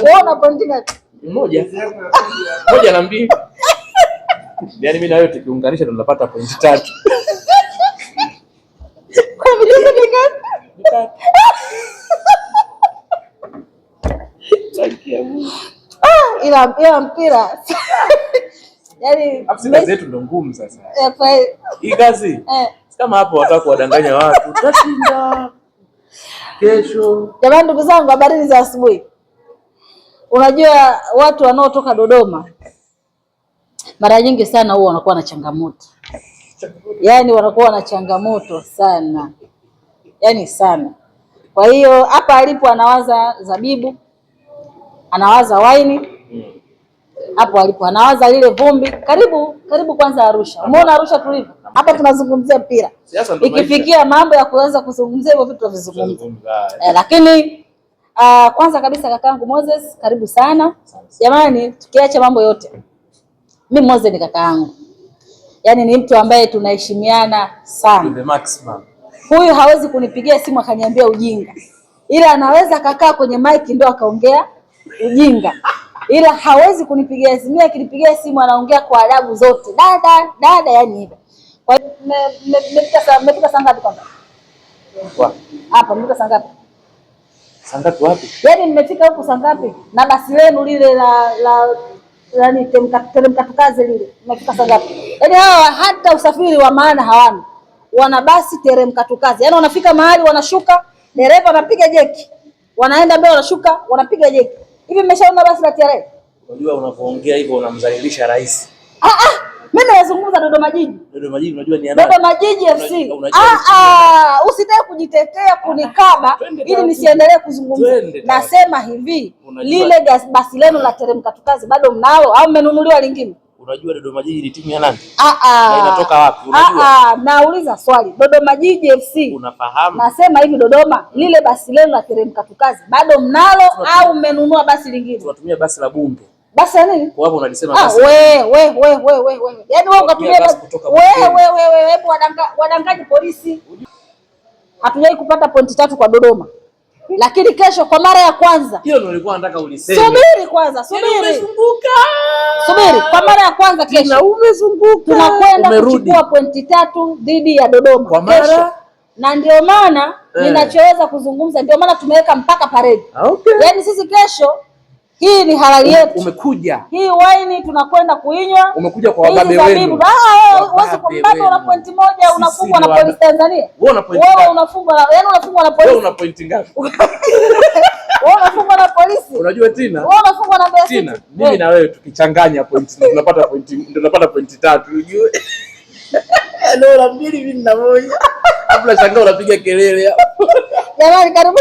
Unaona pointi ngapi? Moja na mbili. Yaani mimi na wewe tukiunganisha tunapata pointi 3. Kwa michezo mingapi? Ila mpira. Yaani afisa zetu ndo ngumu sasa. Hii kazi. Kama hapo wataka kuwadanganya watu. Tutashinda. Kesho. Jamani ndugu zangu, habari za asubuhi. Unajua watu wanaotoka Dodoma mara nyingi sana huwa wanakuwa na changamoto. Yaani wanakuwa na changamoto sana. Yaani sana. Kwa hiyo hapa alipo anawaza zabibu, anawaza waini. Hapo alipo anawaza lile vumbi. Karibu kwanza Arusha. Umeona Arusha tulivyo? Hapa tunazungumzia mpira. Ikifikia mambo ya kuanza kuzungumzia hivyo vitu tunavizungumza. Lakini kwanza kabisa kakaangu Moses, karibu sana. Jamani, tukiacha mambo yote. Mimi Moses ni kakaangu. Yaani ni mtu ambaye tunaheshimiana sana. The maximum. Huyu hawezi kunipigia simu akaniambia ujinga. Ila anaweza kakaa kwenye mic ndio akaongea ujinga. Ila hawezi kunipigia simu, akinipigia simu anaongea kwa adabu zote. Dada yani hivyo. Kwa hiyo mmefika saa ngapi kwanza? Hapa mmefika saa ngapi? Saa ngapi wapi? Yaani mmefika huko saa ngapi? Na basi lenu lile la ni teremkatukaze lile. Mmefika saa ngapi? Yaani hawa hata usafiri wa maana hawana. Wana basi teremkatukaze. Yaani wanafika mahali wanashuka, dereva anapiga jeki. Wanaenda mbele wanashuka, wanapiga jeki. Hivi mmeshaona basi la TRA? Unajua unapoongea hivyo unamdhalilisha rais. Mimi nazungumza Dodoma Jiji. Dodoma Jiji unajua ni nani? Dodoma Jiji FC. Usitaki kujitetea kunikaba ili nisiendelee kuzungumza. Nasema hivi, lile basi lenu la teremkatukaze bado mnalo au mmenunuliwa lingine? Unajua Dodoma Jiji ni timu ya nani? Na inatoka wapi? Unajua? Nauliza swali. Dodoma Jiji FC. Unafahamu? Nasema hivi Dodoma, lile basi lenu la teremkatukaze bado mnalo au mmenunua basi lingine? Tunatumia basi la bunge. Basi nini? Kwa hapo unalisema basi. Wewe. Yaani wewe unatumia basi. Wewe wadangaji polisi. Hatujai kupata pointi 3 kwa Dodoma. Lakini kesho kwa mara ya kwanza. Hiyo ndio nilikuwa nataka uliseme. Subiri kwanza, Umezunguka. Subiri, kwa mara ya kwanza kesho. Na umezunguka. Tunakwenda kuchukua pointi 3 dhidi ya Dodoma. Kwa mara. Na ndio maana ninachoweza kuzungumza, ndio maana tumeweka mpaka parade. Okay. Yaani sisi kesho hii ni halali yetu. Umekuja. Hii wine tunakwenda kuinywa. Umekuja kwa wababe wenu. Wewe kumbabe una pointi moja unafungwa na polisi Tanzania. Wewe unafungwa na unafungwa na polisi. Wewe una pointi ngapi? Wewe unafungwa na polisi. Unajua Tina? Wewe unafungwa na polisi. Tina, mimi na wewe tukichanganya pointi tunapata pointi 3, unajua? Ndio la mbili mimi na moja. Kabla shangao unapiga kelele. Jamani karibu